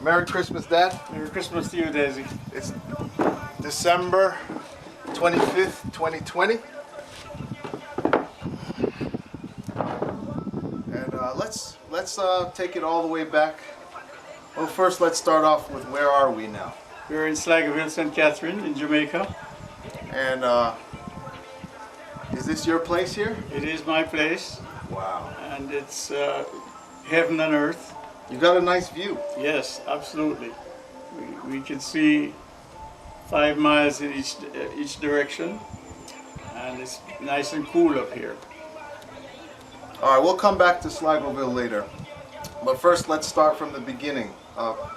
Merry Christmas, Dad. Merry Christmas to you, Daisy. It's December 25th, 2020. And let's take it all the way back. Well, first let's start off with where are we now? We're in Slagaville, St. Catherine in Jamaica. And is this your place here? It is my place. Wow. And it's heaven and earth. You got a nice view. Yes, absolutely. We can see 5 miles in each direction, and it's nice and cool up here. All right, we'll come back to Slagaville later. But first, let's start from the beginning.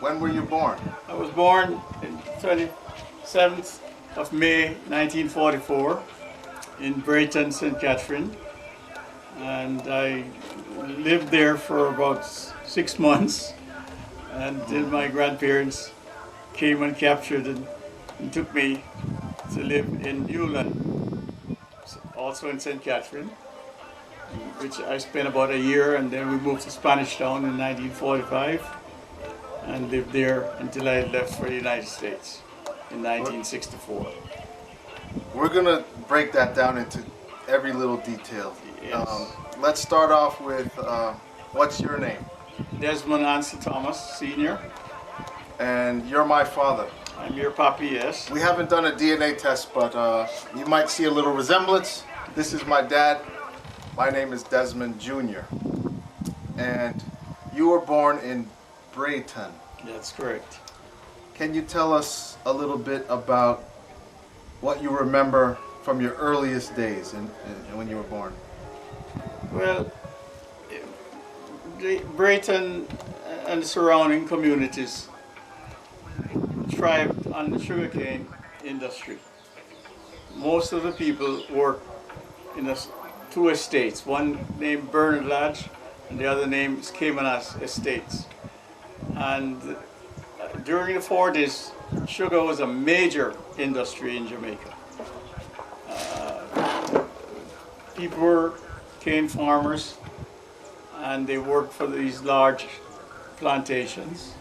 When were you born? I was born in 27th of May 1944 in Brayton, St. Catherine, and I lived there for about 6 months, and then my grandparents came and captured and took me to live in Newland, also in St. Catherine, which I spent about a year, and then we moved to Spanish Town in 1945 and lived there until I left for the United States in 1964. We're gonna break that down into every little detail. Yes. Let's start off with what's your name? Desmond Thomas, Sr. And you're my father. I'm your papi, yes. We haven't done a DNA test, but you might see a little resemblance. This is my dad. My name is Desmond Jr. And you were born in Brayton. That's correct. Can you tell us a little bit about what you remember from your earliest days and when you were born? Well, Brayton and the surrounding communities thrived on the sugarcane industry. Most of the people worked in 2 estates, one named Bernard Lodge and the other named Caymanas Estates. And during the 40s, sugar was a major industry in Jamaica. People were cane farmers, and they worked for these large plantations.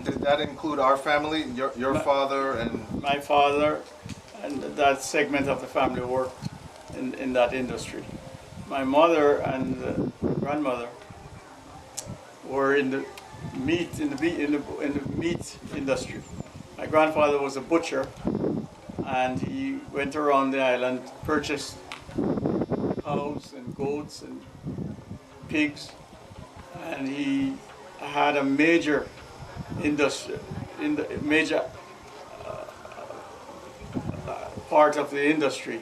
Did that include our family, your father and... My father and that segment of the family worked in that industry. My mother and grandmother were in the meat industry. My grandfather was a butcher, and he went around the island, purchased cows and goats and pigs, and he had a major industry, major part of the industry.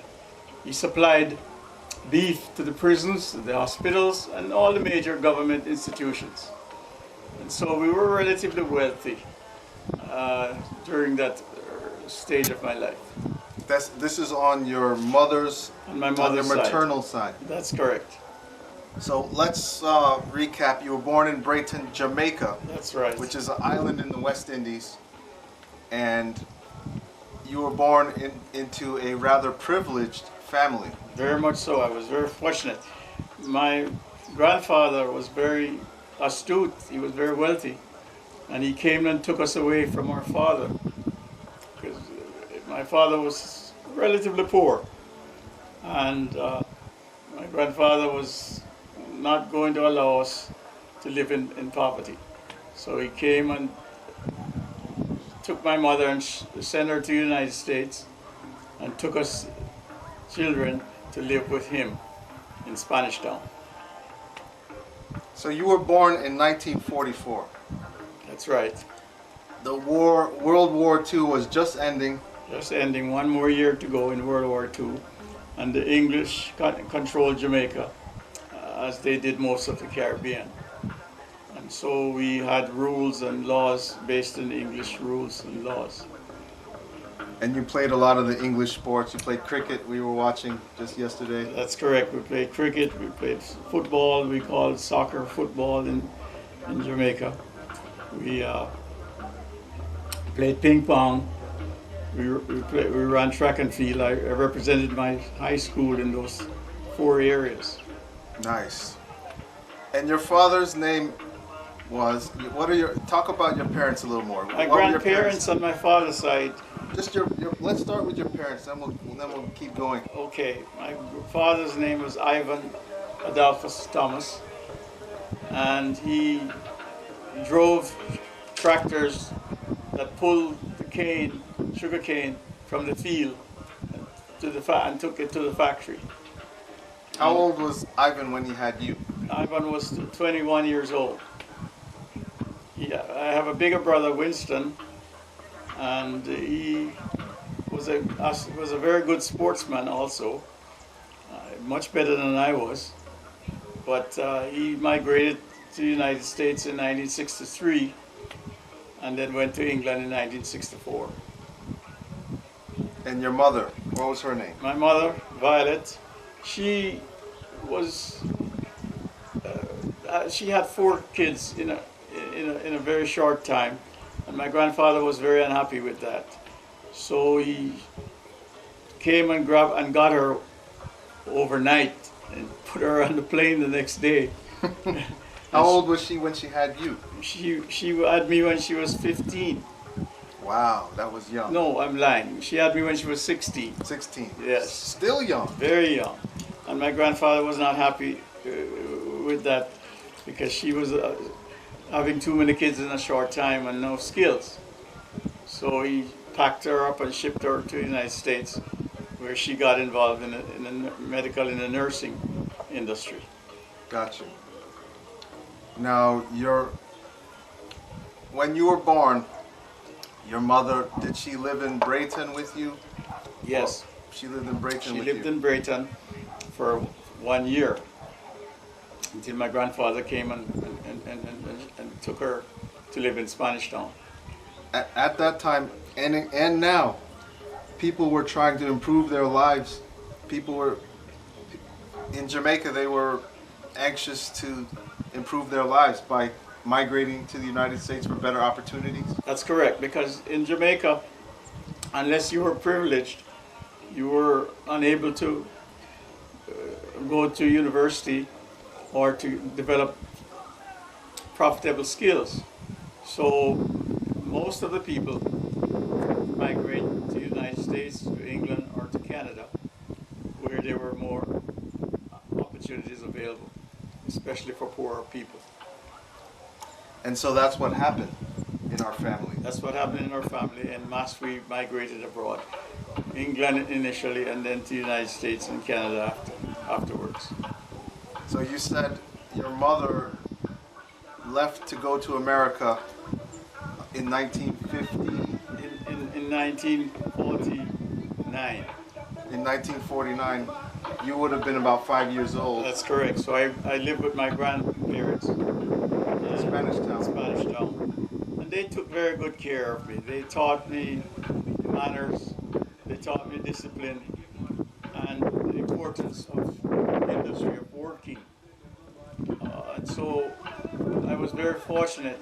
He supplied beef to the prisons, to the hospitals, and all the major government institutions. And so we were relatively wealthy during that stage of my life. This is on your mother's, On my mother's your maternal side. That's correct. So let's recap. You were born in Brayton, Jamaica. That's right. Which is an island in the West Indies. And you were born into a rather privileged family. Very much so. I was very fortunate. My grandfather was very astute. He was very wealthy. And he came and took us away from our father, because my father was relatively poor. And my grandfather was not going to allow us to live in poverty. So he came and took my mother and sent her to the United States, and took us children to live with him in Spanish Town. So you were born in 1944. That's right. The war, World War II was just ending. Just ending, 1 more year to go in World War II, and the English controlled Jamaica, as they did most of the Caribbean. And so we had rules and laws based on English rules and laws. And you played a lot of the English sports. You played cricket, we were watching just yesterday. That's correct. We played cricket, we played football, we called soccer football in Jamaica. We played ping pong. We ran track and field. I represented my high school in those 4 areas. Nice. And your father's name was, talk about your parents a little more. My What were your grandparents on my father's side. Just let's start with your parents, then we'll keep going. Okay, my father's name was Ivan Adolphus Thomas, and he drove tractors that pulled the sugar cane from the field and took it to the factory. How old was Ivan when he had you? Ivan was 21 years old. Yeah, I have a bigger brother, Winston, and he was a very good sportsman also, much better than I was. But he migrated to the United States in 1963 and then went to England in 1964. And your mother, what was her name? My mother, Violet, she was she had 4 kids in a very short time, and my grandfather was very unhappy with that. So he came and got her overnight and put her on the plane the next day. How old was she when she had you? She had me when she was 15. Wow, that was young. No, I'm lying. She had me when she was 16. 16. Yes. Still young. Very young. And my grandfather was not happy with that because she was having too many kids in a short time and no skills. So he packed her up and shipped her to the United States, where she got involved in the nursing industry. Gotcha. Now, when you were born, your mother, did she live in Brayton with you? Yes. She lived in Brayton She with you? lived in Brayton for 1 year until my grandfather came and took her to live in Spanish Town. At that time, and now, people were trying to improve their lives. In Jamaica, they were anxious to improve their lives by migrating to the United States for better opportunities. That's correct, because in Jamaica, unless you were privileged, you were unable to go to university or to develop profitable skills. So most of the people migrate to the United States, to England, or to Canada, where there were more opportunities available, especially for poorer people. And so that's what happened in our family. That's what happened in our family, and mass we migrated abroad. England initially, and then to the United States and Canada afterwards. So you said your mother left to go to America in 1950. In 1949. In 1949, you would have been about 5 years old. That's correct. So I lived with my grandparents in Spanish Town. Spanish Town. And they took very good care of me. They taught me manners, they taught me discipline, and the importance of industry, of working. And so I was very fortunate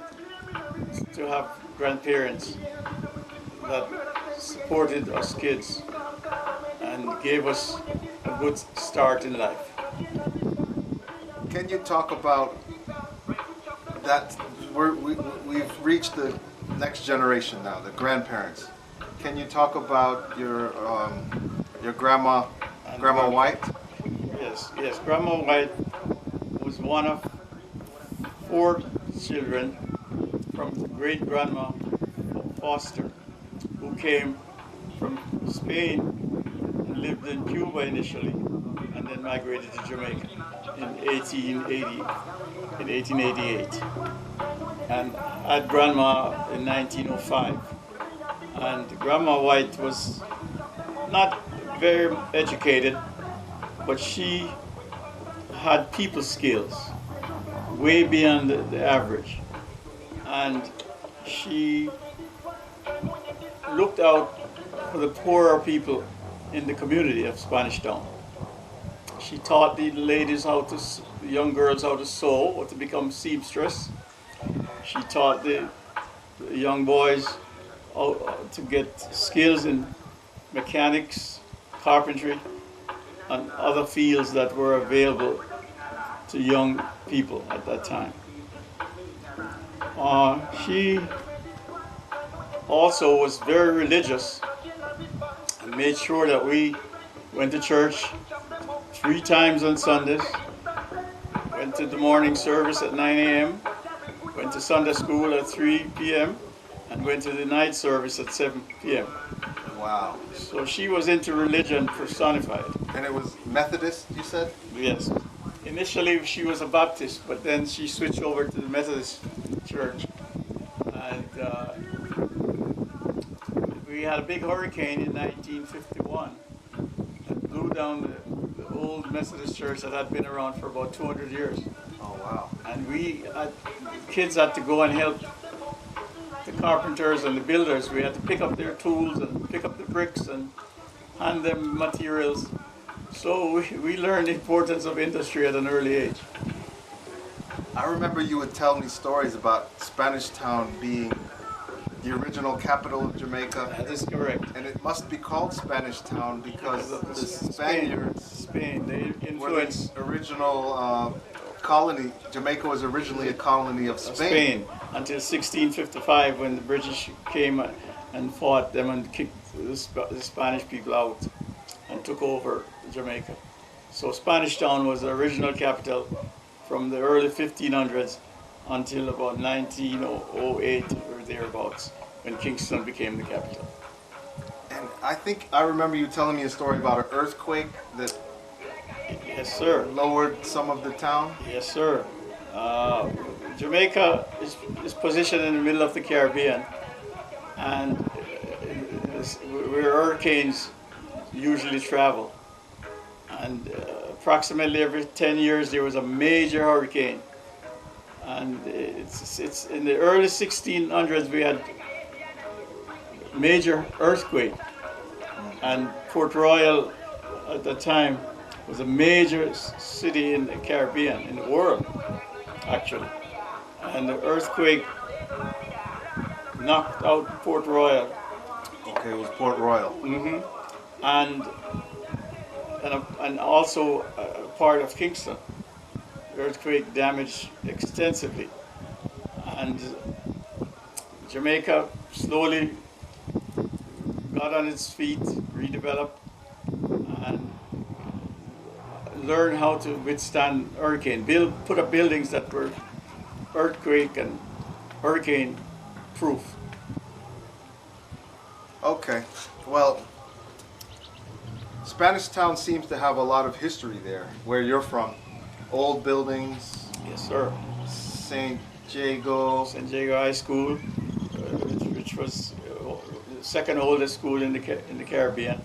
to have grandparents that supported us kids and gave us a good start in life. Can you talk about that? We've reached the next generation now, the grandparents. Can you talk about your Grandma White? Yes. Grandma White was one of 4 children from great grandma Foster, who came from Spain and lived in Cuba initially, and then migrated to Jamaica in 1888, and had grandma in 1905. And Grandma White was not very educated, but she had people skills way beyond the average, and she looked out for the poorer people in the community of Spanish Town. She taught the ladies the young girls how to sew or to become seamstress. She taught the young boys how to get skills in mechanics, carpentry, and other fields that were available to young people at that time. She also was very religious and made sure that we went to church 3 times on Sundays, went to the morning service at 9 a.m., went to Sunday school at 3 p.m., and went to the night service at 7 p.m. Wow. So she was into religion personified. And it was Methodist, you said? Yes. Initially she was a Baptist, but then she switched over to the Methodist church. And we had a big hurricane in 1951 that blew down the old Methodist church that had been around for about 200 years. Oh, wow. And kids had to go and help the carpenters and the builders. We had to pick up their tools and pick up the bricks and hand them materials. So we learned the importance of industry at an early age. I remember you would tell me stories about Spanish Town being the original capital of Jamaica. That is correct. And it must be called Spanish Town because the Spain, Spaniards they were influenced the original colony. Jamaica was originally a colony of Spain. Until 1655 when the British came and fought them and kicked the Spanish people out and took over Jamaica. So Spanish Town was the original capital from the early 1500s until about 1908 or thereabouts when Kingston became the capital. And I remember you telling me a story about an earthquake that Yes, sir. lowered some of the town. Yes, sir. Jamaica is positioned in the middle of the Caribbean, and where hurricanes usually travel. And approximately every 10 years there was a major hurricane. And it's in the early 1600s we had major earthquake, and Port Royal at the time was a major city in the Caribbean, in the world, actually. And the earthquake knocked out Port Royal. Okay, it was Port Royal. Mm-hmm. And also part of Kingston. The earthquake damaged extensively. And Jamaica slowly got on its feet, redeveloped, and learned how to withstand hurricane. Put up buildings that were earthquake and hurricane proof. Okay, well, Spanish Town seems to have a lot of history there, where you're from. Old buildings, Yes, sir. St. Jago. San Diego High School, which was the second oldest school in the Caribbean.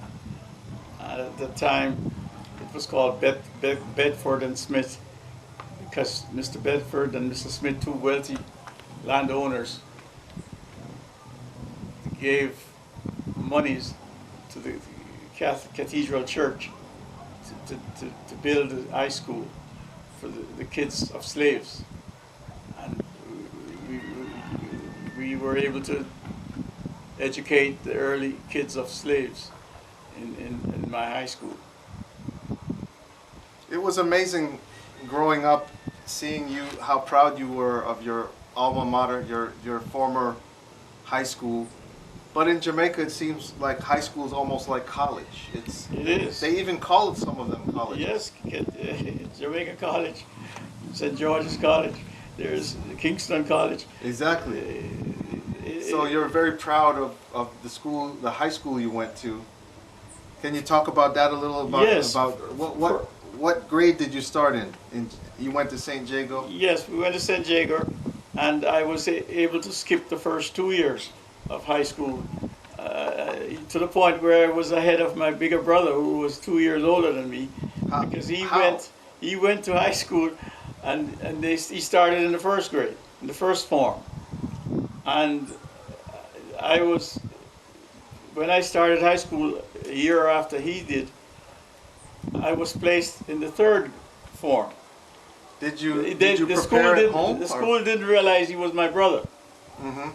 And at the time, it was called Bedford and Smith, because Mr. Bedford and Mr. Smith, two wealthy landowners, gave monies to the Catholic Cathedral Church to build a high school for the kids of slaves. And we were able to educate the early kids of slaves in my high school. It was amazing growing up, seeing you, how proud you were of your alma mater, your former high school. But in Jamaica, it seems like high school is almost like college. It is. They even call it, some of them, college. Yes, Jamaica College, St. George's College, there's Kingston College. Exactly. So you're very proud of the school, the high school you went to. Can you talk about that a little? Yes. About what grade did you start in? You went to St. Jago? Yes, we went to St. Jago, and I was able to skip the first 2 years of high school to the point where I was ahead of my bigger brother, who was 2 years older than me, because he went to high school, and he started in the first grade, in the first form, and when I started high school a year after he did, I was placed in the third form. Did you prepare at home? The school didn't realize he was my brother. Mm-hmm.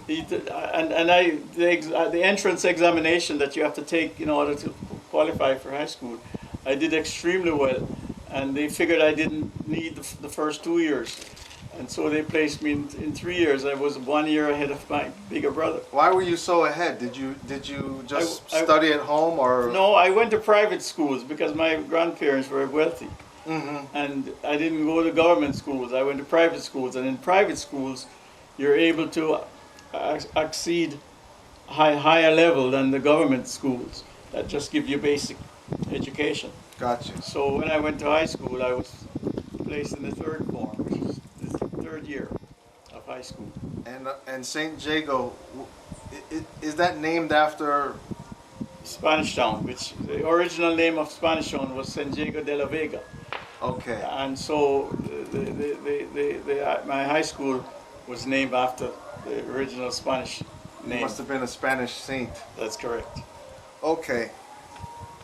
The entrance examination that you have to take in order to qualify for high school, I did extremely well, and they figured I didn't need the first 2 years. And so they placed me in 3 years. I was 1 year ahead of my bigger brother. Why were you so ahead? Did you just I- study at home or? No, I went to private schools because my grandparents were wealthy. Mm-hmm. And I didn't go to government schools. I went to private schools. And in private schools, you're able to exceed higher level than the government schools that just give you basic education. Gotcha. So when I went to high school, I was placed in the third form, which is the third year of high school. And Saint Jago, is that named after? Spanish Town, which the original name of Spanish Town was San Diego de la Vega. Okay. And so my high school was named after the original Spanish name. Must have been a Spanish saint. That's correct. Okay.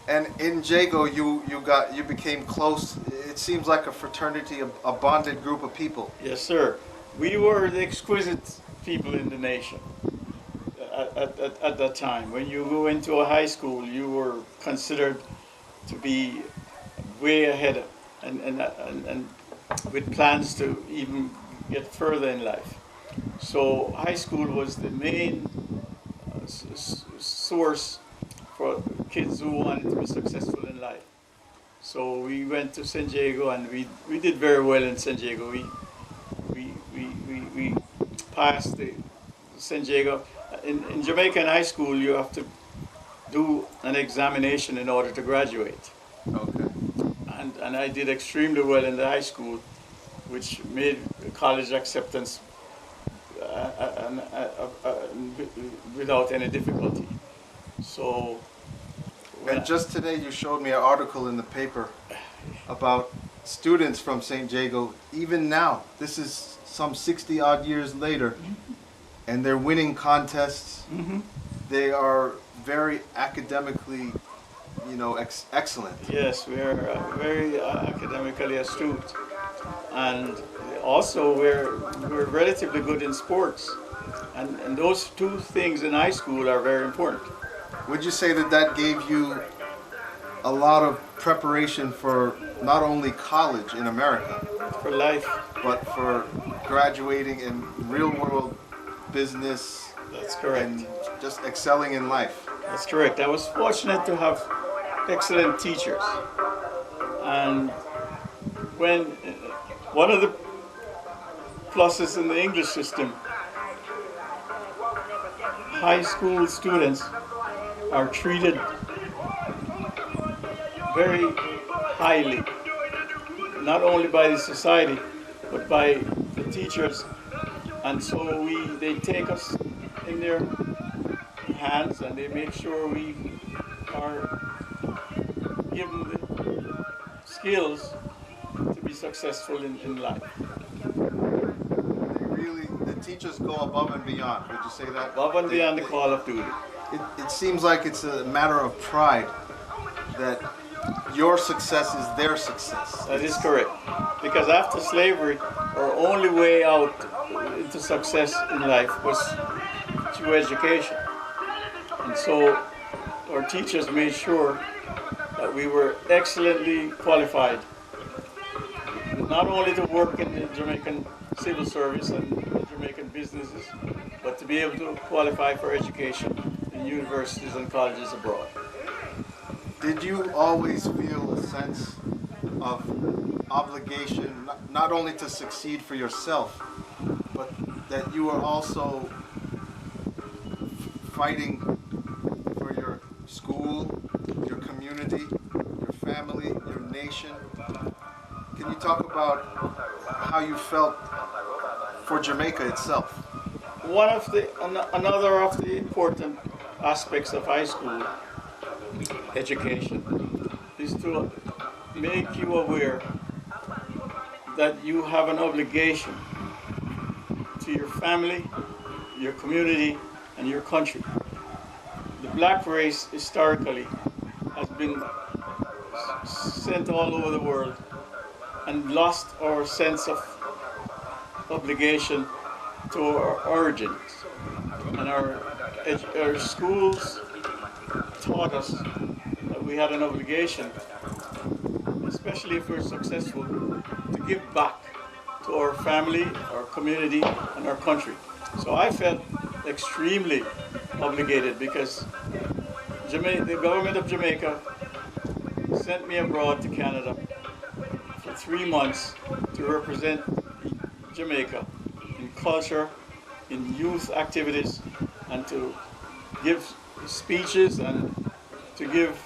And in Jago, you became close. It seems like a fraternity, a bonded group of people. Yes, sir. We were the exquisite people in the nation at that time. When you go into a high school, you were considered to be way ahead and with plans to even get further in life. So high school was the main source for kids who wanted to be successful in life. So we went to San Diego and we did very well in San Diego. We passed the San Diego. In Jamaican high school, you have to do an examination in order to graduate. Okay. And I did extremely well in the high school, which made college acceptance without any difficulty. So. And just today you showed me an article in the paper about students from St. Jago, even now, this is some 60 odd years later, and they're winning contests. Mm-hmm. They are very academically, excellent. Yes, we are very academically astute. And also we're relatively good in sports. And those two things in high school are very important. Would you say that gave you a lot of preparation for not only college in America, For life, but for graduating in real world business that's correct. and just excelling in life? That's correct. I was fortunate to have excellent teachers. And when one of the pluses in the English system, high school students are treated very highly, not only by the society, but by the teachers. And so they take us in their hands and they make sure we are given the skills to be successful in life. The teachers go above and beyond. Would you say that? Above and beyond the call of duty. It seems like it's a matter of pride that your success is their success. That is correct. Because after slavery, our only way out into success in life was through education. And so our teachers made sure that we were excellently qualified, not only to work in the Jamaican civil service and the Jamaican businesses, but to be able to qualify for education in universities and colleges abroad. Did you always feel a sense of obligation, not only to succeed for yourself, but that you are also fighting for your school, your community, your family, your nation? Can you talk about how you felt for Jamaica itself? Another of the important aspects of high school education is to make you aware that you have an obligation to your family, your community, and your country. The black race historically has been sent all over the world and lost our sense of obligation to our origins. And our schools taught us that we had an obligation, especially if we're successful, to give back to to our family, our community, and our country. So I felt extremely obligated because the government of Jamaica sent me abroad to Canada for 3 months to represent Jamaica in culture, in youth activities, and to give speeches and to give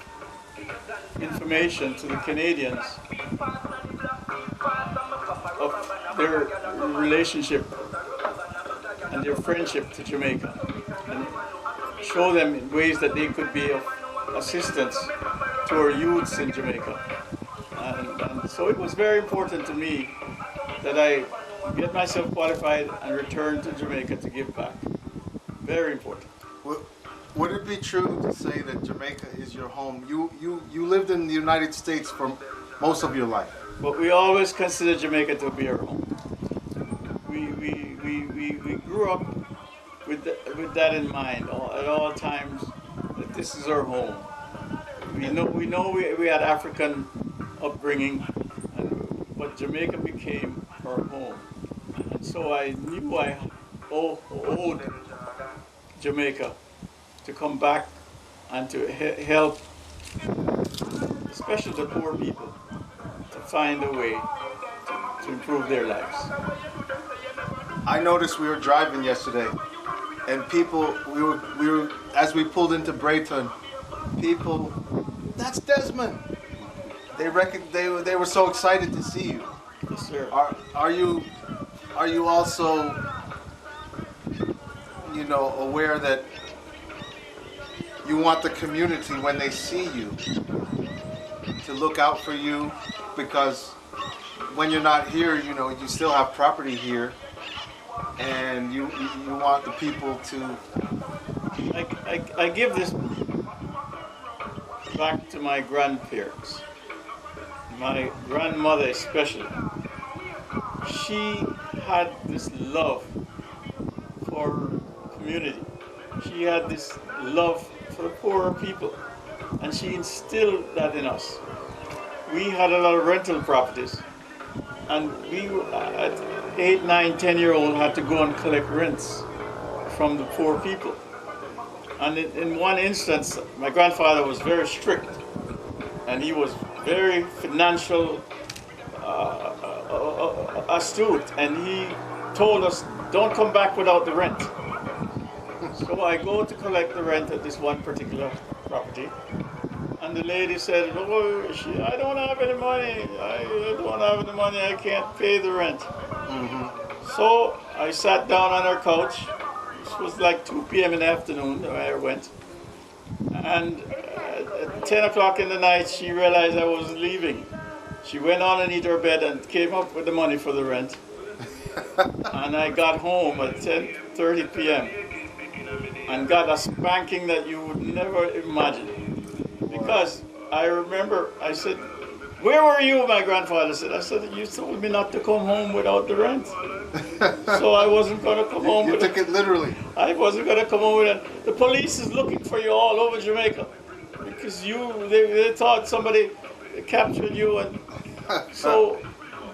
information to the Canadians of their relationship and their friendship to Jamaica, and show them in ways that they could be of assistance to our youths in Jamaica. And so it was very important to me that I get myself qualified and return to Jamaica to give back. Very important. Would it be true to say that Jamaica is your home? You lived in the United States for most of your life. But we always consider Jamaica to be our home. We grew up with that in mind at all times, that this is our home. We had African upbringing, but Jamaica became our home. And so I knew I owed Jamaica to come back and to help, especially the poor people, to find a way to improve their lives. I noticed we were driving yesterday, and people, we were as we pulled into Brayton, people, that's Desmond. They were so excited to see you. Yes, sir. Are you also, aware that you want the community, when they see you, to look out for you, because when you're not here, you still have property here, and you want the people to... I give this back to my grandparents, my grandmother especially. She had this love for community. She had this love for the poorer people, and she instilled that in us. We had a lot of rental properties, and we, at 8, 9, 10-year-old, had to go and collect rents from the poor people. And in one instance, my grandfather was very strict, and he was very financial astute, and he told us, don't come back without the rent. So I go to collect the rent at this one particular property, and the lady said, oh, I don't have any money, I don't have any money, I can't pay the rent. Mm-hmm. So I sat down on her couch. It was like 2 p.m. in the afternoon when I went, and at 10 o'clock in the night she realized I was leaving. She went on and eat her bed and came up with the money for the rent. And I got home at 10:30 p.m. and got a spanking that you would never imagine. Because I remember, I said, where were you, my grandfather said. I said, you told me not to come home without the rent. So I wasn't going to come home with it. You took it literally. I wasn't going to come home with it. The police is looking for you all over Jamaica. Because they thought somebody captured you, and so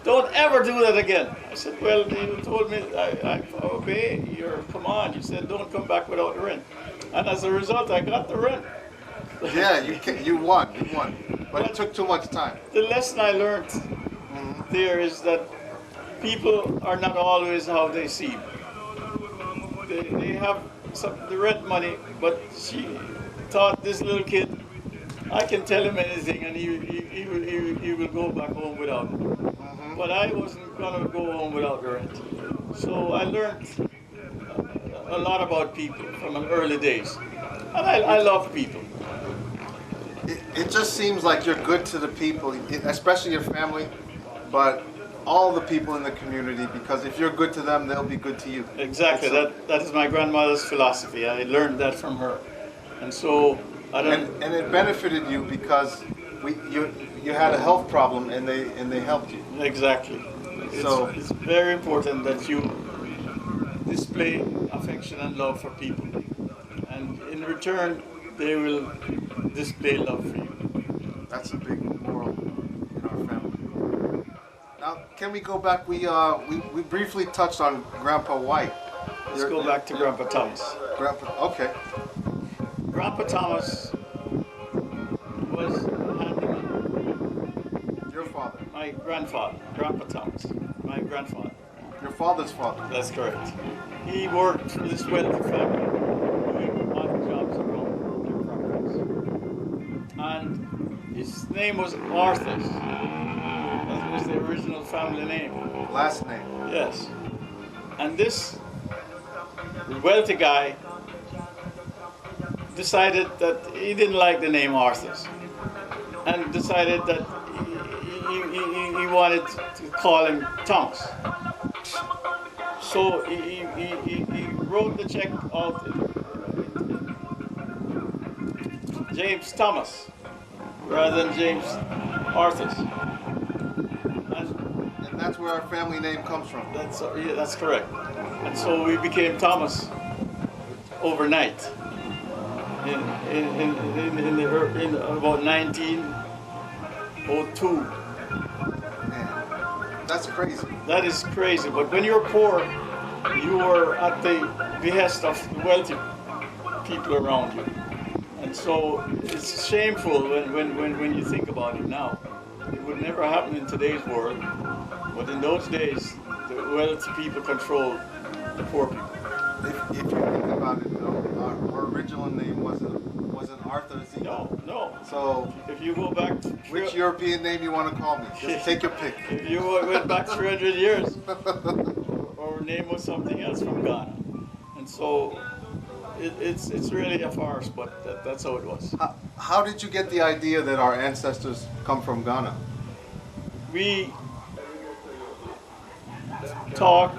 don't ever do that again. I said, well, you told me I obey your command. You said don't come back without the rent, and as a result, I got the rent. Yeah, you won, but it took too much time. The lesson I learned there is that people are not always how they seem. They have the rent money, but she thought this little kid, I can tell him anything and he will go back home without it. Mm-hmm. But I wasn't going to go home without the rent. So I learned a lot about people from an early days. And I love people. It just seems like you're good to the people, especially your family, but all the people in the community, because if you're good to them, they'll be good to you. Exactly. That is my grandmother's philosophy. I learned that from her. And so and it benefited you because you had a health problem and they helped you. Exactly. It's very important that you display affection and love for people, and in return they will display love for you. That's a big moral in our family. Now Now, can we go back? We briefly touched on Grandpa White. Let's go back to Grandpa Thomas. Grandpa. Okay. Grandpa Thomas was a handyman. Your father. My grandfather, Grandpa Thomas, my grandfather. Your father's father. That's correct. He worked for this wealthy family, doing odd jobs around their properties. And his name was Arthur. That was the original family name. Last name. Yes. And this wealthy guy decided that he didn't like the name Arthur's, and decided that he wanted to call him Thomas. So he wrote the check out James Thomas rather than James Arthur's. And that's where our family name comes from. Yeah, that's correct. And so we became Thomas overnight in about 1902. Man, that's crazy. That is crazy. But when you're poor, you are at the behest of the wealthy people around you. And so it's shameful when you think about it now. It would never happen in today's world. But in those days, the wealthy people controlled the poor people. If you think about it, though, our original name wasn't Arthur's either. No. So If you go back, which European name you want to call me? Just take your pick. if you went back 300 years, our name was something else from Ghana, and so it's really a farce. But that's how it was. How did you get the idea that our ancestors come from Ghana? We talked,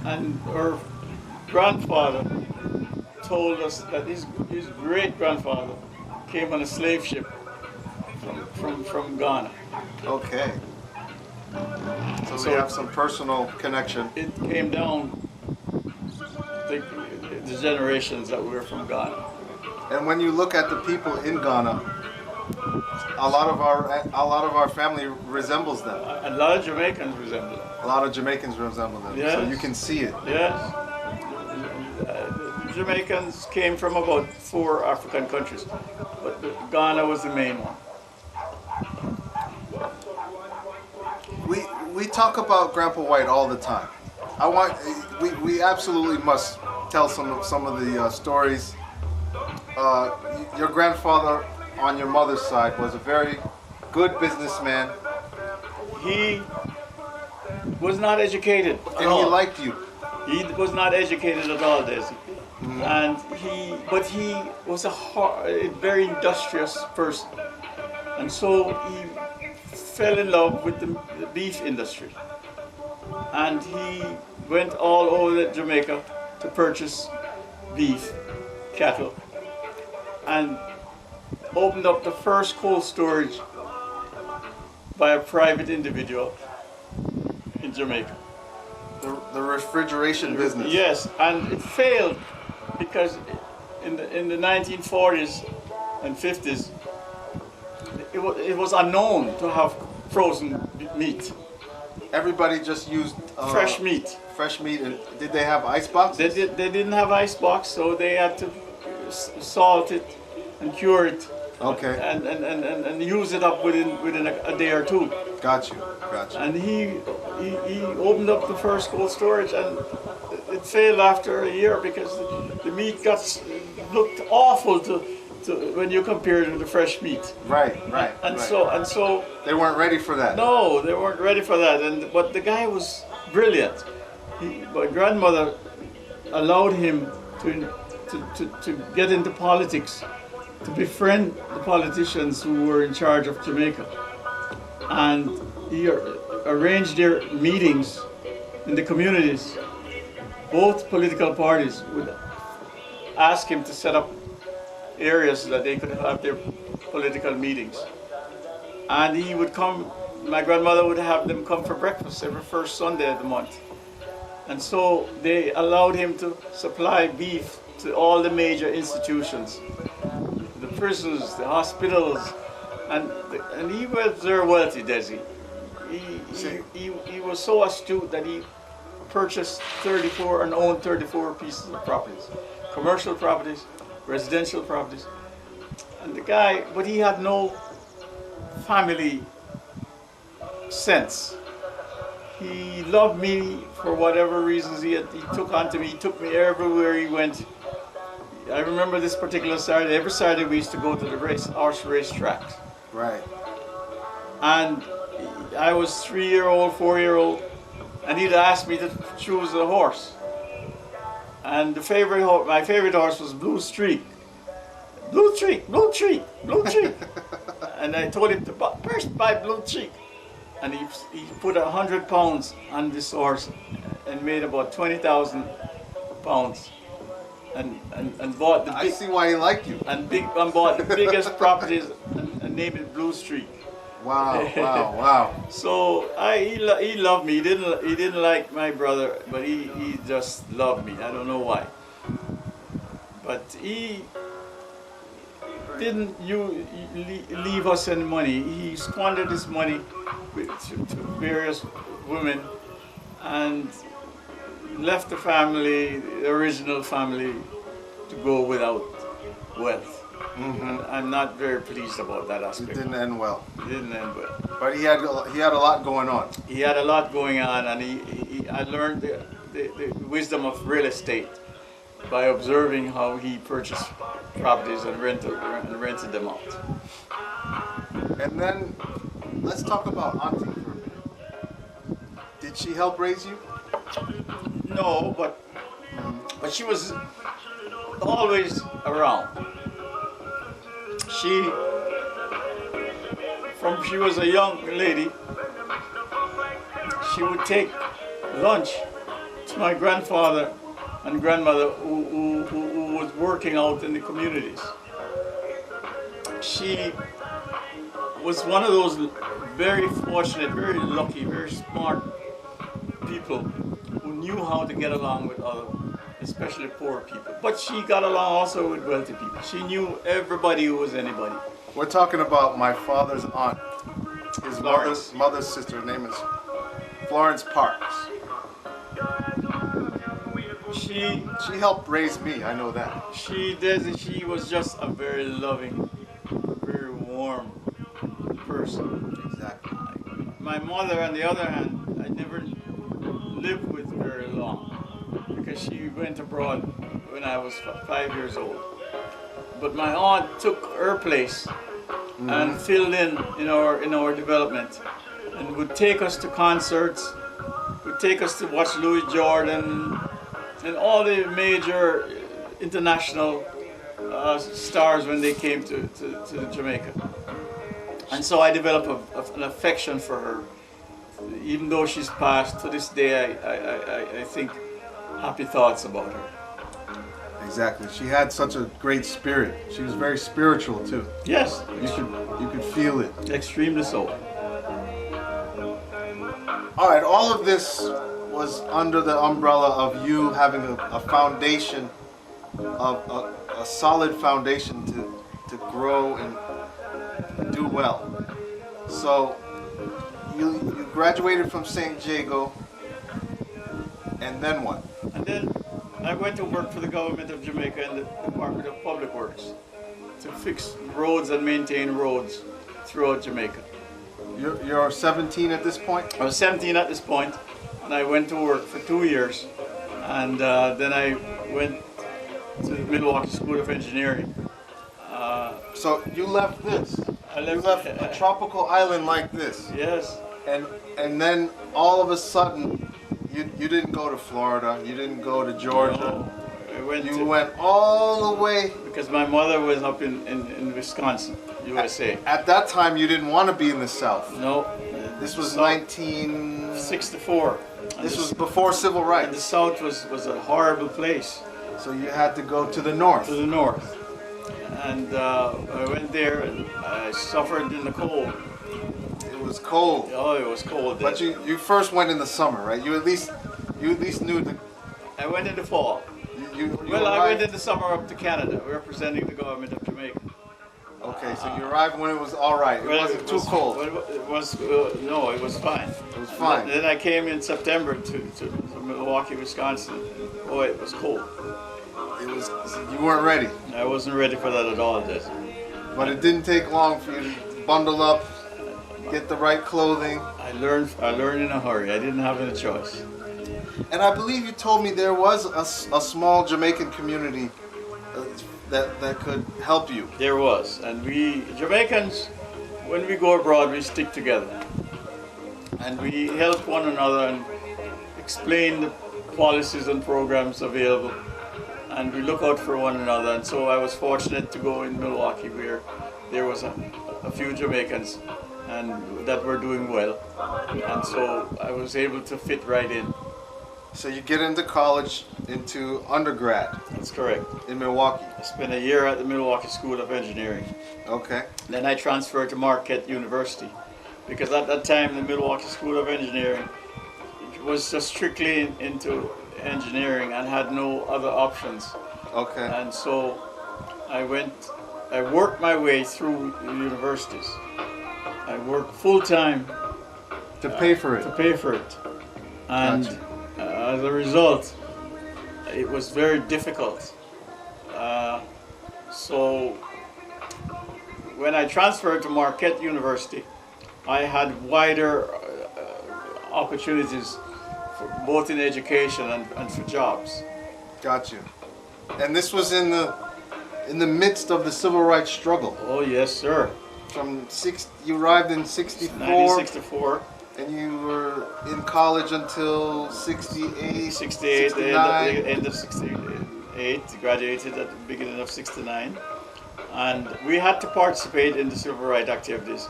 and our grandfather told us that his great grandfather came on a slave ship from Ghana. Okay. So we have some personal connection. It came down the generations that were from Ghana. And when you look at the people in Ghana, a lot of our family resembles them. A lot of Jamaicans resemble them. A lot of Jamaicans resemble them. Yes. So you can see it. Yes. The Jamaicans came from about 4 African countries, but Ghana was the main one. We talk about Grandpa White all the time. We absolutely must tell some of the stories. Your grandfather on your mother's side was a very good businessman. He was not educated at And all. he liked you. He was not educated at all, Desi. Mm-hmm. And he was a very industrious person. And so he fell in love with the beef industry. And he went all over Jamaica to purchase beef, cattle, and opened up the first cold storage by a private individual in Jamaica. The refrigeration business. Yes, and it failed because in the 1940s and 50s, it was unknown to have frozen meat. Everybody just used Fresh meat. Fresh meat. And did they have ice boxes? They didn't have ice box, so they had to salt it and cure it. Okay. And use it up within a day or two. Got you. And he opened up the first cold storage, and it failed after a year because the meat looked awful to when you compare it to the fresh meat. Right. So They weren't ready for that. no, they weren't ready for that. But the guy was brilliant. My grandmother allowed him to get into politics, to befriend the politicians who were in charge of Jamaica. And he arranged their meetings in the communities. Both political parties would ask him to set up areas that they could have their political meetings. And he would come, my grandmother would have them come for breakfast every first Sunday of the month. And so they allowed him to supply beef to all the major institutions, the prisons, the hospitals, and he was very wealthy, Desi. he was so astute that he purchased 34 and owned 34 pieces of properties, commercial properties, residential properties. And the guy, but he had no family sense. He loved me for whatever reasons he took on to me. He took me everywhere he went. I remember this particular Saturday. Every Saturday we used to go to the horse race tracks. Right. And I was 3-year-old, 4-year-old, and he'd ask me to choose a horse. And my favorite horse was Blue Streak. Blue Streak, Blue Streak, Blue Streak. And I told him to first buy Blue Streak. And he put 100 pounds on this horse and made about 20,000 pounds. And bought the I see why he liked you. and bought the biggest properties and named it Blue Streak. Wow, wow, wow. So he loved me. He didn't like my brother, but he just loved me. I don't know why. But he didn't leave us any money. He squandered his money to various women and left the family, the original family, to go without wealth. Mm-hmm. And I'm not very pleased about that It aspect. didn't end well. It didn't end well. But he had a lot going on. He had a lot going on, and I learned the wisdom of real estate by observing how he purchased properties and rented them out. And then let's talk about Auntie for a minute. Did she help raise you? No, but she was always around. She was a young lady. She would take lunch to my grandfather and grandmother who was working out in the communities. She was one of those very fortunate, very lucky, very smart people who knew how to get along with other, especially poor people. But she got along also with wealthy people. She knew everybody who was anybody. We're talking about my father's aunt. His Florence. mother's sister. Her name is Florence Parks. She helped raise me. I know that. She did, and she was just a very loving, very warm person. Exactly. My mother, on the other hand, I never lived with very long because she went abroad when I was 5 years old. But my aunt took her place and filled in our development, and would take us to concerts, would take us to watch Louis Jordan and all the major international stars when they came to Jamaica. And so I developed an affection for her. Even though she's passed, to this day I think happy thoughts about her. Exactly. She had such a great spirit. She was very spiritual too. Yes, You could feel it. extremely so. All right. All of this was under the umbrella of you having a foundation, a solid foundation to grow and do well. So you graduated from St. Jago, and then what? And then I went to work for the government of Jamaica in the Department of Public Works to fix roads and maintain roads throughout Jamaica. You're 17 at this point? I was 17 at this point, and I went to work for 2 years, and then I went to the Milwaukee School of Engineering. So you left this. I You left a tropical island like this. Yes. And then all of a sudden you didn't go to Florida, you didn't go to Georgia. I went You went all the way. because my mother was up in Wisconsin, USA. At that time you didn't want to be in the South. No. This was South- 19 64. This was before civil And the rights. South was a horrible place. So you had to go to the north. To the north. And I went there and I suffered in the cold. It was cold. Oh, it was cold there. But you first went in the summer, right? You at least knew the I went in the fall. you Well, I went arrived- in the summer up to Canada, representing the government of Jamaica. Okay, so you arrived when it was all right. It wasn't too cold. It was no, it was fine. It was fine. Then I came in September to Milwaukee, Wisconsin. Boy, it was cold. It was. You weren't ready. I wasn't ready for that at all, Desmond. But it didn't take long for you to bundle up, get the right clothing. I learned in a hurry. I didn't have any choice. And I believe you told me there was a small Jamaican community that could help you. There was, and we Jamaicans, when we go abroad, we stick together, and we help one another and explain the policies and programs available, and we look out for one another. And so I was fortunate to go in Milwaukee, where there was a few Jamaicans, and that were doing well, and so I was able to fit right in. So you get into college, into undergrad. That's correct. In Milwaukee. I spent a year at the Milwaukee School of Engineering. Okay. Then I transferred to Marquette University, because at that time the Milwaukee School of Engineering was just strictly into engineering and had no other options. Okay. And so I worked my way through the universities. I worked full time To pay for it. to pay for it. And Gotcha. as a result, it was very difficult. So when I transferred to Marquette University, I had wider opportunities for both in education and for jobs. Got you. And this was in the midst of the civil rights struggle. Oh yes, sir. You arrived in 64. 1964. And you were in college until 68, 68, 69. the end of 68, graduated at the beginning of 69. And we had to participate in the civil rights activities.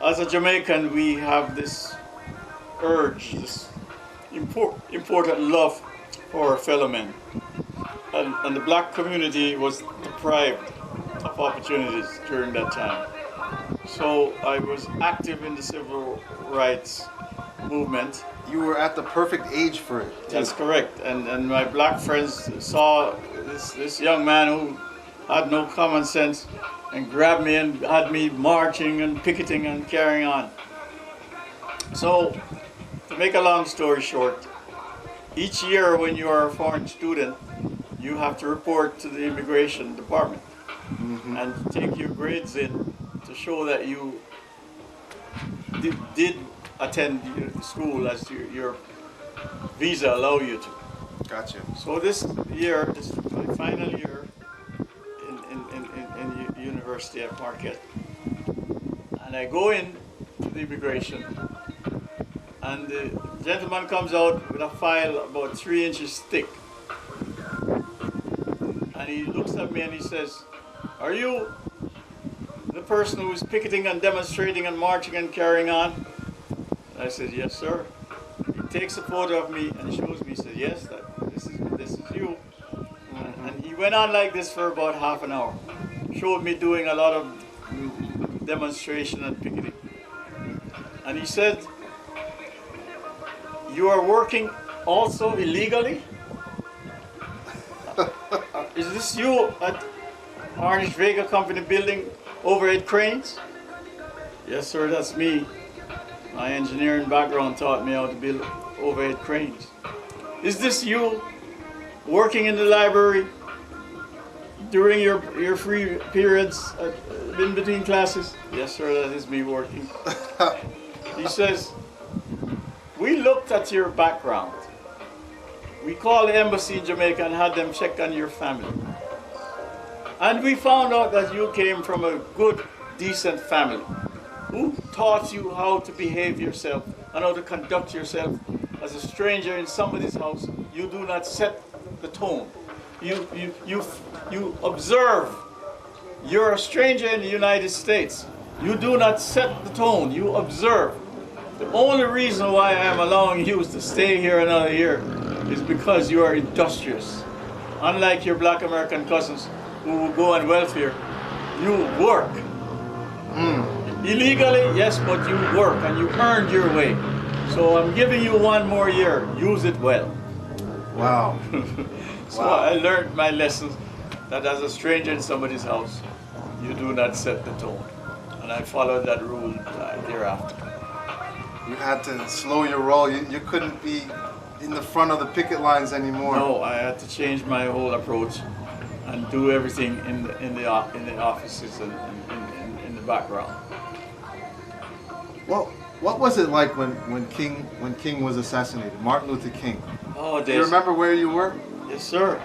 As a Jamaican, we have this urge, this important love for our fellow men. And the black community was deprived of opportunities during that time. So I was active in the civil rights movement. You were at the perfect age for it. too. That's correct. And my black friends saw this young man who had no common sense and grabbed me and had me marching and picketing and carrying on. So, to make a long story short, each year when you are a foreign student, you have to report to the immigration department and take your grades in to show that you did attend school as your visa allow you to. Gotcha. So this year, this is my final year in university at Marquette, and I go in to the immigration, and the gentleman comes out with a file about 3 inches thick, and he looks at me and he says, "Are you the person who is picketing and demonstrating and marching and carrying on?" And I said, "Yes, sir." He takes a photo of me and shows me. He said, "Yes, this is you." And he went on like this for about half an hour. Showed me doing a lot of demonstration and picketing. And he said, "You are working also illegally? Is this you at Harnish Vega Company building overhead cranes?" "Yes, sir, that's me. My engineering background taught me how to build overhead cranes." "Is this you working in the library during your free periods in between classes?" "Yes, sir, that is me working." He says, "We looked at your background. We called the embassy in Jamaica and had them check on your family. And we found out that you came from a good, decent family who taught you how to behave yourself and how to conduct yourself as a stranger in somebody's house. You do not set the tone. You observe. You're a stranger in the United States. You do not set the tone. You observe. The only reason why I am allowing you to stay here another year is because you are industrious. Unlike your black American cousins who will go on welfare, you work. Illegally, yes, but you work and you earned your way. So I'm giving you 1 more year. Use it well." Wow. So I learned my lessons that as a stranger in somebody's house, you do not set the tone. And I followed that rule thereafter. You had to slow your roll. You couldn't be in the front of the picket lines anymore. No, I had to change my whole approach and do everything in the offices and in the background. Well, what was it like when King was assassinated, Martin Luther King? Oh, Do you remember where you were? Yes, sir.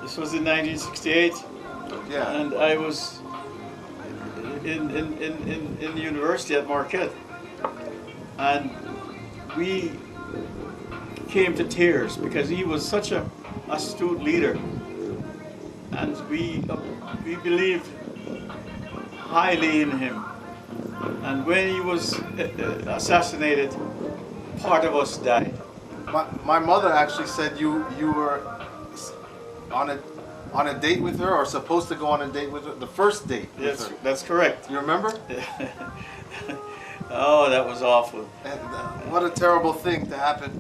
This was in 1968, Yeah. and I was in the university at Marquette, and we came to tears because he was such a astute leader, and we believed highly in him. And when he was assassinated, part of us died. My mother actually said you were on a date with her, or supposed to go on a date with her, the first date with Yes, her. that's correct. You remember? Oh, that was awful. And, what a terrible thing to happen.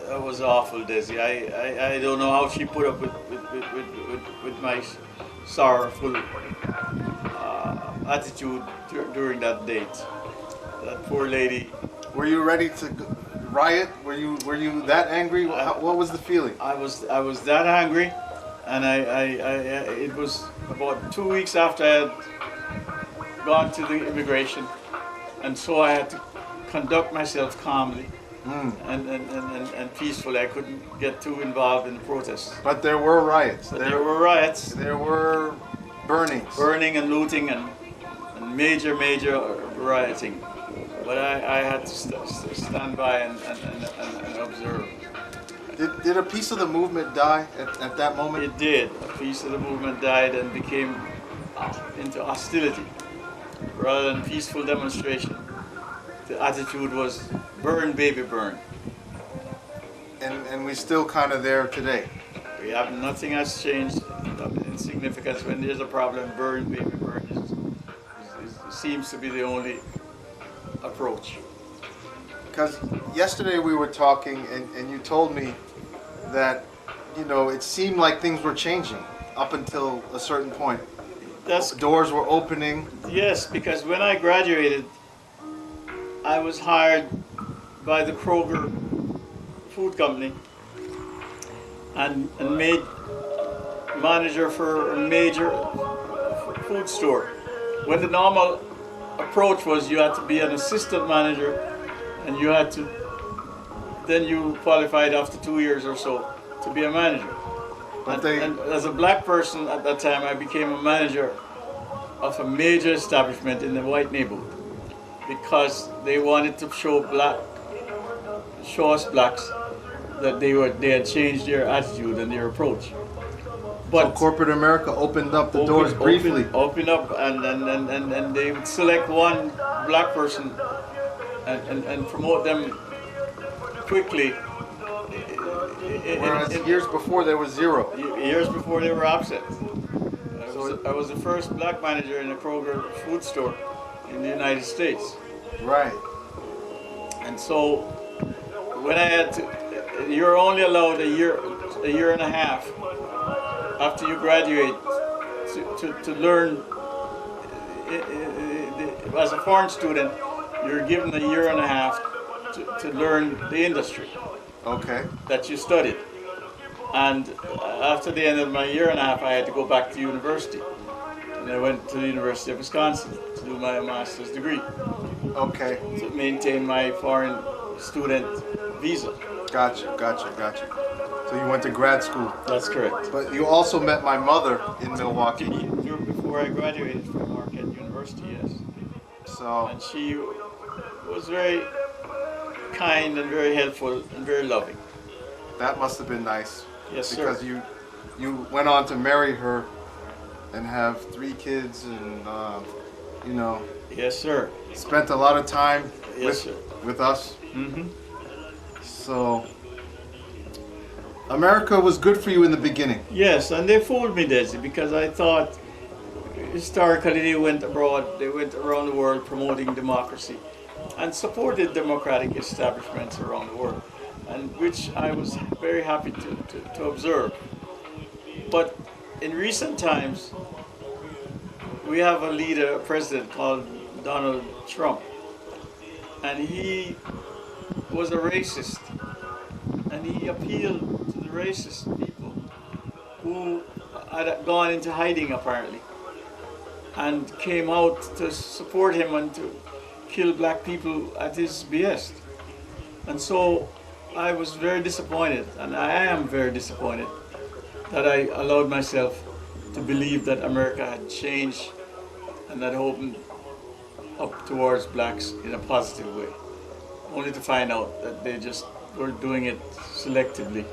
That was awful, Desi. I don't know how she put up with my sorrowful attitude during that date. That poor lady. Were you ready to riot? Were you that angry? What was the feeling? I was that angry, and it was about 2 weeks after I had gone to the immigration, and so I had to conduct myself calmly and peacefully. I couldn't get too involved in the protests. But there were riots. There were riots, There were burnings. burning and looting, and major rioting. But I had to stand by and observe. Did a piece of the movement die at that moment? It did. A piece of the movement died and became into hostility rather than peaceful demonstration. The attitude was burn, baby, burn. And we're still kind of there today. We have nothing has changed in significance. When there's a problem, burn, baby, burn seems to be the only approach. Because yesterday we were talking, and you told me that, it seemed like things were changing up until a certain point. Doors were opening. Yes, because when I graduated, I was hired by the Kroger Food Company and made manager for a major food store. When the normal approach was you had to be an assistant manager, and then you qualified after 2 years or so to be a manager. And as a black person at that time, I became a manager of a major establishment in the white neighborhood because they wanted to show us blacks that they had changed their attitude and their approach. But so corporate America opened up the doors briefly. Open up, and they would select one black person and promote them quickly. Whereas years before there was zero. Years before they were absent. I was the first black manager in a Kroger food store in the United States. Right. And so when I had to, you're only allowed a year and a half after you graduate to learn. As a foreign student, you're given a year and a half to learn the industry. Okay. That you studied. And after the end of my year and a half, I had to go back to university. And I went to the University of Wisconsin to do my master's degree. Okay. To maintain my foreign student visa. Gotcha. So you went to grad school. That's correct. But you also met my mother in Milwaukee. Before I graduated from Marquette University, yes. So. And she was very kind and very helpful and very loving. That must have been nice. Yes, sir. Because you went on to marry her and have 3 kids and, Yes, sir. spent a lot of time Yes, with us. Mm-hmm. So, America was good for you in the beginning. Yes, and they fooled me, Desi, because I thought historically they went abroad, they went around the world promoting democracy and supported democratic establishments around the world, and which I was very happy to observe. But in recent times, we have a leader, a president called Donald Trump, and he was a racist, and he appealed to the racist people who had gone into hiding apparently, and came out to support him and to kill black people at his behest. And so I was very disappointed, and I am very disappointed that I allowed myself to believe that America had changed and had opened up towards blacks in a positive way, only to find out that they just were doing it selectively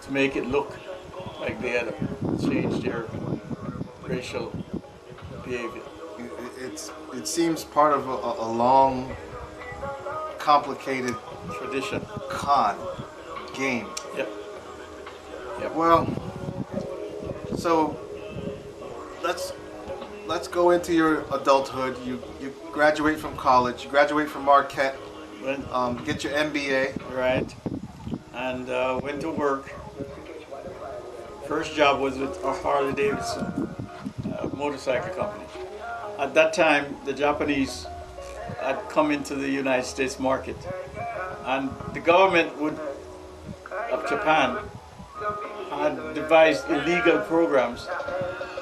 to make it look like they had changed their racial behavior. It seems part of a long, complicated Tradition. con game. Yep. Yep. Well, so let's go into your adulthood. You graduate from college. You graduate from Marquette. Get your MBA. Right. And went to work. First job was with a Harley Davidson motorcycle company. At that time, the Japanese had come into the United States market, and the government of Japan had devised illegal programs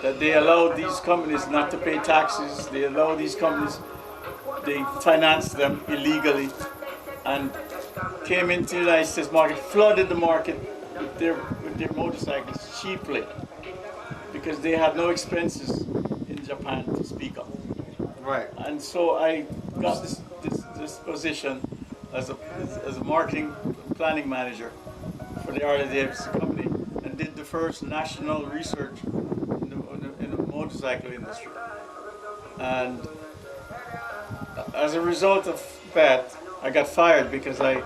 that they allowed these companies not to pay taxes. They allowed these companies, they financed them illegally, and came into the United States market, flooded the market with their motorcycles cheaply, because they had no expenses in Japan to speak of. Right. And so I got this position as a marketing planning manager for the Harley Davidson company, and did the first national research in the motorcycle industry. And as a result of that, I got fired because I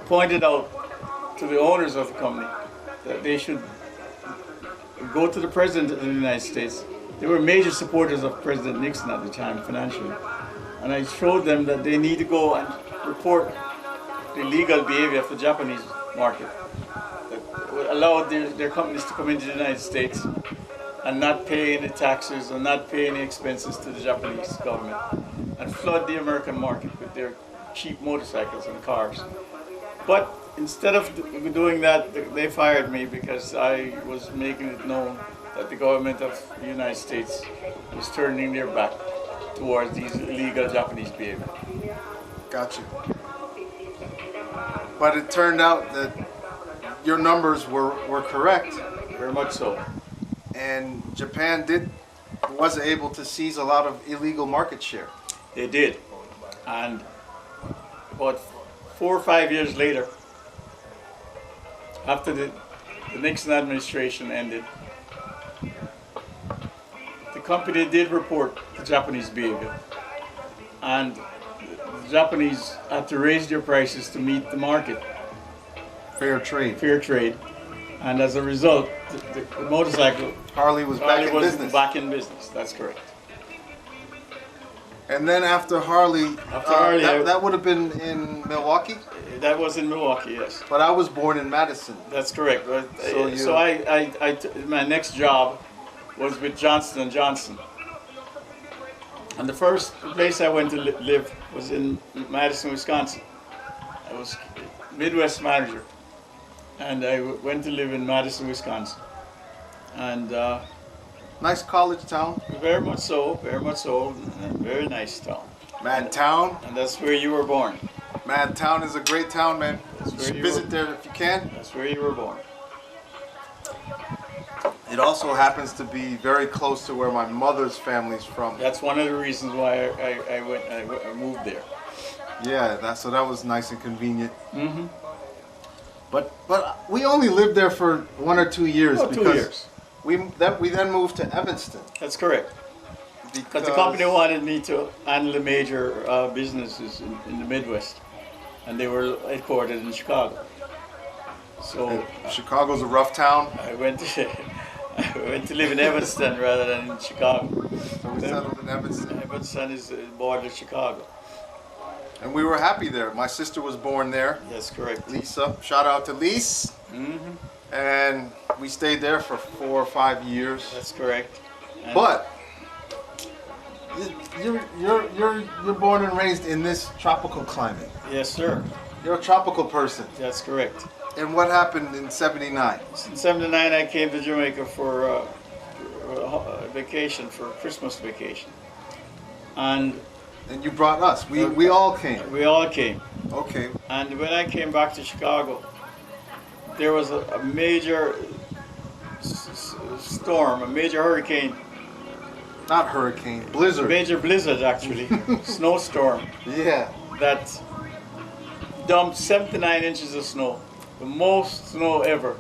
pointed out to the owners of the company that they should go to the President of the United States. They were major supporters of President Nixon at the time financially. And I showed them that they need to go and report the illegal behavior of the Japanese market that would allow their companies to come into the United States and not pay any taxes or not pay any expenses to the Japanese government, and flood the American market with their cheap motorcycles and cars. But instead of doing that, they fired me because I was making it known that the government of the United States was turning their back towards these illegal Japanese behavior. Gotcha. But it turned out that your numbers were correct, Very much so. and Japan was able to seize a lot of illegal market share. They did. And about 4 or 5 years later, after the Nixon administration ended, the company did report the Japanese behavior. And the Japanese had to raise their prices to meet the market, Fair trade. fair trade. And as a result, the motorcycle Harley was back in business. back in business. That's correct. And then after Harley, Harley, that would have been in Milwaukee, That was in Milwaukee, yes. but I was born in Madison. That's correct. But, So my next job was with Johnson & Johnson. And the first place I went to live was in Madison, Wisconsin. I was Midwest manager, and I went to live in Madison, Wisconsin. And Nice college town. very much so, very nice town. Mad Town. And that's where you were born. Mad Town is a great town, man. That's You where should you visit were- there if you can. That's where you were born. It also happens to be very close to where my mother's family's from. That's one of the reasons why I moved there. Yeah, so that was nice and convenient. Mm-hmm. But we only lived there for 1 or 2 years Oh, 2 because years. we then moved to Evanston. That's correct. Because the company wanted me to handle the major businesses in the Midwest, and they were headquartered in Chicago. So Chicago's a rough town, I went to live in Evanston rather than in Chicago. so we settled in Evanston. Evanston is the border of Chicago. And we were happy there. My sister was born there, That's correct. Lisa. Shout out to Lise. And we stayed there for 4 or 5 years. That's correct. And But you're born and raised in this tropical climate. yes, sir. You're a tropical person. That's correct. And what happened in '79? In '79, I came to Jamaica for a vacation, for a Christmas vacation, and And you brought us. We all came. we all came. Okay. And when I came back to Chicago, there was a major storm, a major hurricane, Not hurricane, a blizzard. major blizzard actually, snowstorm Yeah. that dumped 79 inches of snow, the most snow ever,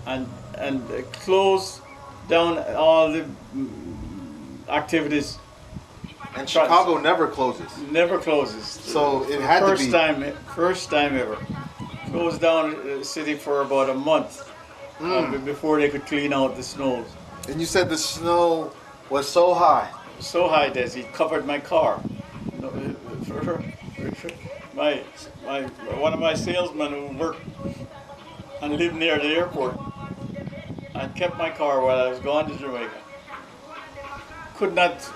and closed down all the activities. And Chicago never closes. Never closes. So it had to be. First time ever. Closed down the city for about a month before they could clean out the snows. And you said the snow was so high. So high, Desi, it covered my car. One of my salesmen who worked and lived near the airport and kept my car while I was going to Jamaica could not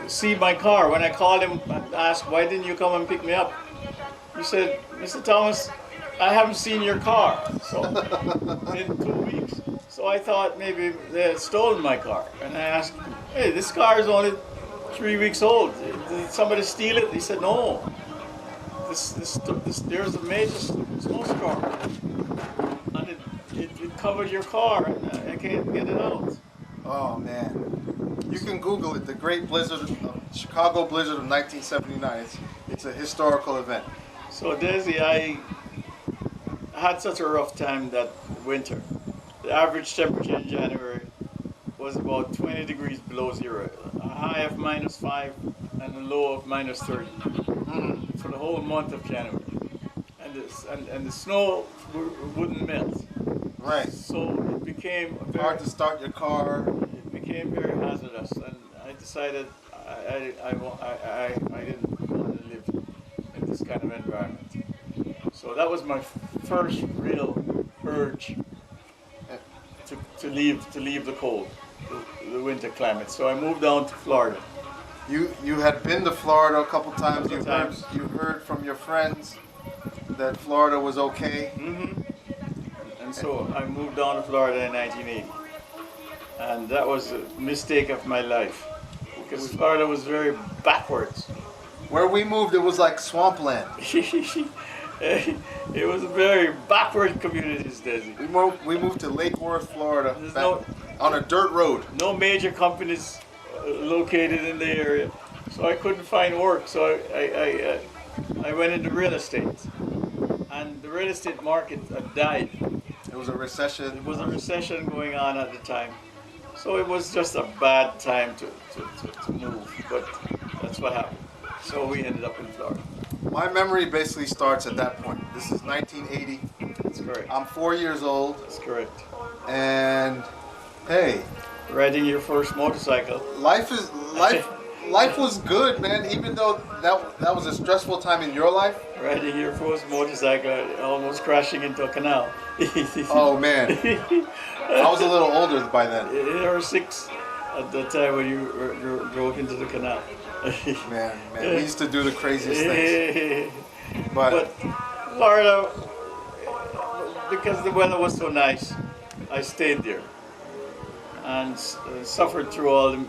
see my car. When I called him and asked, why didn't you come and pick me up? He said, Mr. Thomas, I haven't seen your car so in 2 weeks. So I thought maybe they had stolen my car. And I asked, hey, this car is only 3 weeks old. Did somebody steal it? He said, no. There's a major snowstorm. And it covered your car and I can't get it out. Oh man. You can Google it. The Great Blizzard, Chicago Blizzard of 1979. It's a historical event. So Desi, I had such a rough time that winter. The average temperature in January was about 20 degrees below zero, a high of -5 and a low of -30 for the whole month of January. And the snow wouldn't melt. Right. So it became Hard to start your car. it became very hazardous, and I decided I didn't want to live in this kind of environment. So that was my first real urge to leave the cold, the winter climate. So I moved down to Florida. You had been to Florida a couple times. Couple times. You heard from your friends that Florida was okay. And so I moved down to Florida in 1980. And that was a mistake of my life, because Florida was very backwards. Where we moved, it was like swampland. It was a very backward communities, Desi. We moved to Lake Worth, Florida, There's on a dirt road. no major companies located in the area, so I couldn't find work. So I went into real estate, and the real estate market had died. It was a recession. There was a recession going on at the time, so it was just a bad time to move. But that's what happened. So we ended up in Florida. My memory basically starts at that point. This is 1980. That's correct. I'm 4 years old, That's correct. and hey, Riding your first motorcycle. life was good, man. Even though that was a stressful time in your life. Riding your first motorcycle, almost crashing into a canal. Oh man, I was a little older by then. There were 6 at the time when you drove into the canal. Man, we used to do the craziest things. But Florida, because the weather was so nice, I stayed there and suffered through all the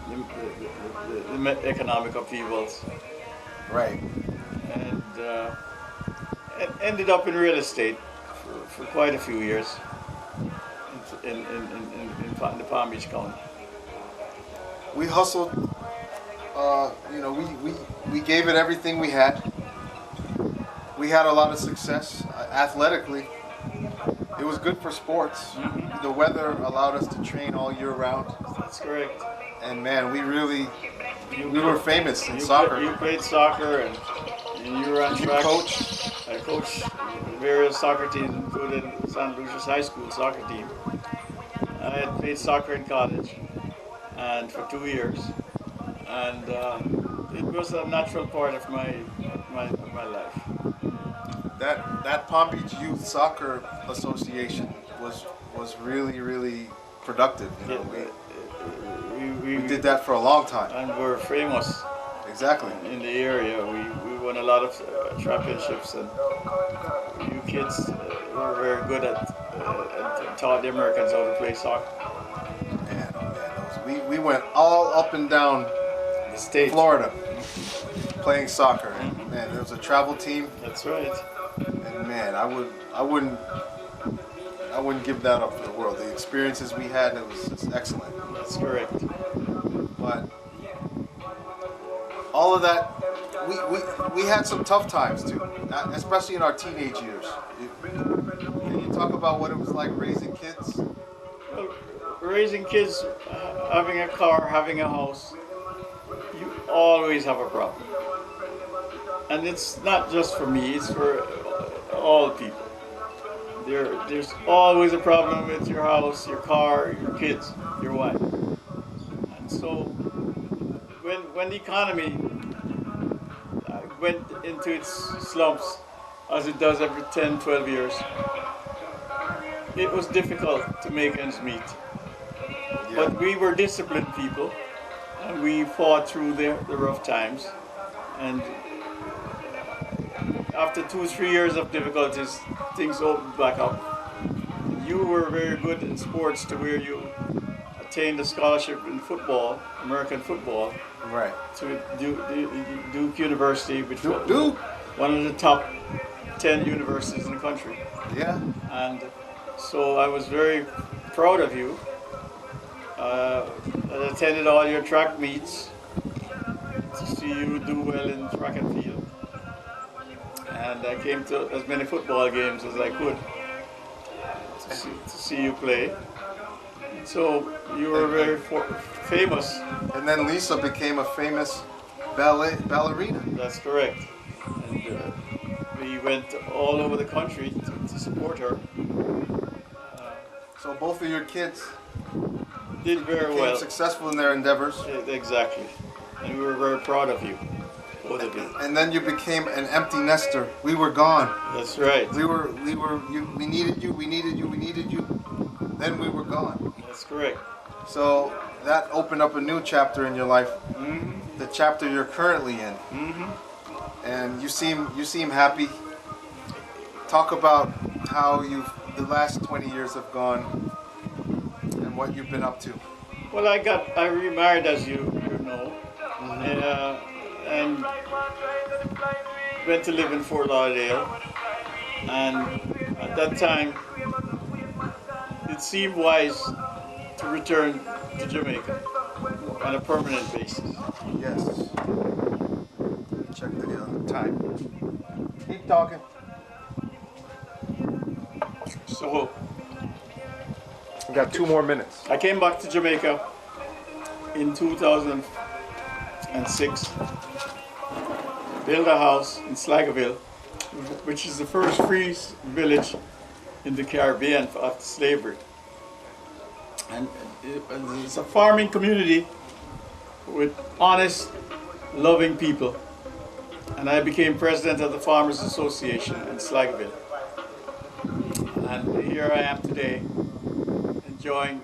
economic upheavals, Right. and ended up in real estate for quite a few years in the Palm Beach County. We hustled. We gave it everything we had. We had a lot of success athletically. It was good for sports. The weather allowed us to train all year round. That's correct. And man, we were famous in soccer. You played soccer and you were on track. Coach. I coached various soccer teams, including San Lucia's high school soccer team. I had played soccer in college, and for 2 years, and it was a natural part of my life. That Palm Beach Youth Soccer Association was really productive. You know, we did that for a long time. And we're famous Exactly. in the area. We won a lot of championships, and you kids were very good at taught the Americans how to play soccer. Man, oh man, we went all up and down The state. Florida playing soccer. And man, there was a travel team, That's right. and man, I wouldn't give that up for the world. The experiences we had, it was just excellent. That's correct. But all of that, we had some tough times too, especially in our teenage years. Can you talk about what it was like raising kids? Well, raising kids, having a car, having a house, you always have a problem. And it's not just for me, it's for all people. There's always a problem with your house, your car, your kids, your wife. And so when the economy went into its slumps, as it does every 10, 12 years, it was difficult to make ends meet. Yeah. But we were disciplined people, and we fought through the rough times. And after 2 3 years of difficulties, things opened back up. You were very good in sports to where you attained a scholarship in football, American football, Right. to Duke University, which was Duke. one of the top 10 universities in the country. Yeah. And so I was very proud of you. I attended all your track meets to see you do well in track and field. And I came to as many football games as I could to see you play. So you were very famous. And then Lisa became a famous ballerina. That's correct. And we went all over the country to support her. So both of your kids Did very became well. successful in their endeavors. Exactly. And we were very proud of you, both of you. And then you became an empty nester. We were gone. That's right. We needed you. Then we were gone. That's correct. So that opened up a new chapter in your life, Mm-hmm. the chapter you're currently in. Mm-hmm. And you seem happy. Talk about how the last 20 years have gone and what you've been up to. Well, I remarried, as you know, and went to live in Fort Lauderdale. And at that time, it seemed wise to return to Jamaica on a permanent basis. Yes. Check the time. Keep talking. So We got 2 more minutes. I came back to Jamaica in 2006, built a house in Slagaville, which is the first free village in the Caribbean after slavery. And it's a farming community with honest, loving people. And I became president of the Farmers Association in Slagaville. And here I am today, enjoying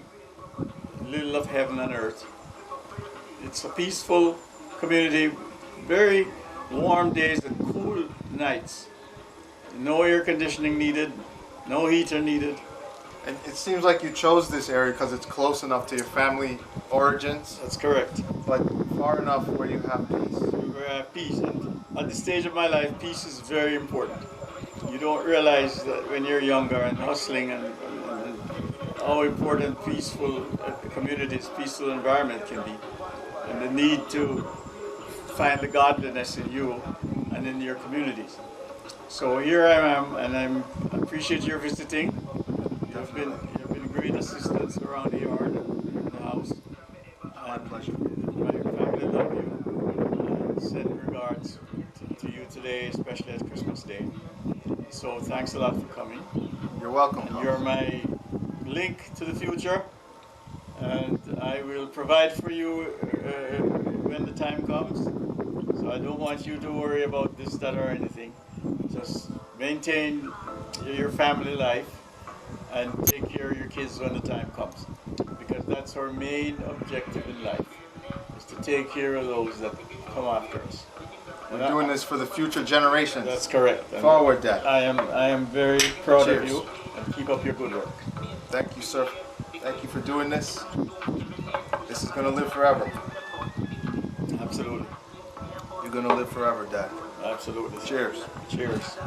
a little of heaven on earth. It's a peaceful community, very warm days and cool nights. No air conditioning needed, no heater needed. And it seems like you chose this area because it's close enough to your family origins, That's correct. but far enough where you have peace. Where I have peace. And at this stage of my life, peace is very important. You don't realize that when you're younger and hustling and how important peaceful communities, peaceful environment can be, and the need to find the godliness in you and in your communities. So here I am, and I appreciate your visiting. You've been great assistance around the yard and in the house. My pleasure. My family love you. And send regards to you today, especially at Christmas Day. So thanks a lot for coming. You're welcome. And you're my link to the future, and I will provide for you when the time comes. So I don't want you to worry about this, that, or anything. Just maintain your family life and take care of your kids when the time comes. Because that's our main objective in life, is to take care of those that come after us. We're doing this for the future generations. That's correct. And Forward, Dad. I am very proud of Cheers. you, and keep up your good work. Thank you, sir. Thank you for doing this. This is going to live forever. Absolutely. You're going to live forever, Dad. Absolutely. Cheers. Cheers.